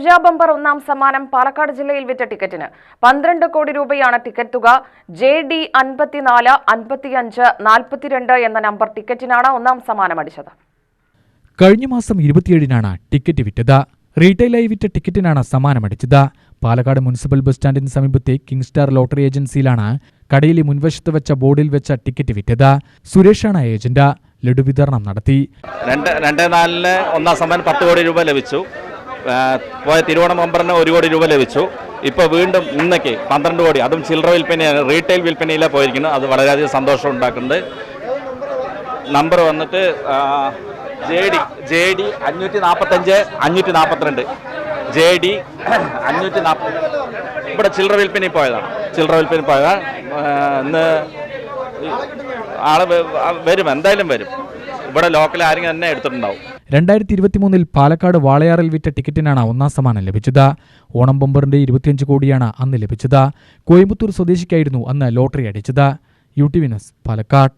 Suja bumper ഒന്നാം സമ്മാനം പാലക്കാട് ജില്ലയിൽ വിറ്റ ടിക്കറ്റിന് 12 കോടി രൂപയാണ് ടിക്കറ്റ് തുക. JD 54 55 42 എന്ന നമ്പർ ടിക്കറ്റിനാണ് ഒന്നാം സമ്മാനം അടിച്ചത്. കഴിഞ്ഞ മാസം 27-നാണ് ടിക്കറ്റ് വിറ്റത്. റീറ്റെയിലായി വിറ്റ ടിക്കറ്റിനാണ് സമ്മാനമടിച്ചത്. പാലക്കാട് മുനിസിപ്പൽ ബസ് സ്റ്റാൻഡിന് സമീപത്തെ കിങ് സ്റ്റാർ ലോട്ടറി ഏജൻസിയിലാണ് കടയിലെ മുൻവശത്ത് വെച്ച ബോർഡിൽ വെച്ച ടിക്കറ്റ് വിറ്റത്. സുരേഷാണ് ഏജന്റ്. ലഡു വിതരണം നടത്തി. 2-4-ന് ഒന്നാം സമ്മാനം 10 കോടി രൂപ ലഭിച്ചു. പോയ തിരുവോണം ബമ്പറിന് 1 കോടി രൂപ ലഭിച്ചു. ഇപ്പോൾ വീണ്ടും ഇന്നേക്ക് 12 കോടി, അതും ചില്ലറ വിൽപ്പനയാണ്, റീറ്റെയിൽ വിൽപ്പനയിലാണ് പോയിരിക്കുന്നത്. അത് വളരെയധികം സന്തോഷം ഉണ്ടാക്കുന്നുണ്ട്. നമ്പർ വന്നിട്ട് JD 545 542, JD 540. ഇവിടെ ചില്ലറ വിൽപ്പനയിൽ പോയതാണ്. ഇന്ന് ആള് വരും, എന്തായാലും വരും. ഇവിടെ ലോക്കൽ ആരെങ്കിലും തന്നെ എടുത്തിട്ടുണ്ടാവും. 2023-ൽ പാലക്കാട് വാളയാറിൽ വിറ്റ ടിക്കറ്റിനാണ് ഒന്നാം സമ്മാനം ലഭിച്ചത്. ഓണം ബമ്പറിന്റെ 25 കോടിയാണ് അന്ന് ലഭിച്ചത്. കോയമ്പത്തൂർ സ്വദേശിക്കായിരുന്നു അന്ന് ലോട്ടറി അടിച്ചത്. UTV news, Palakkad.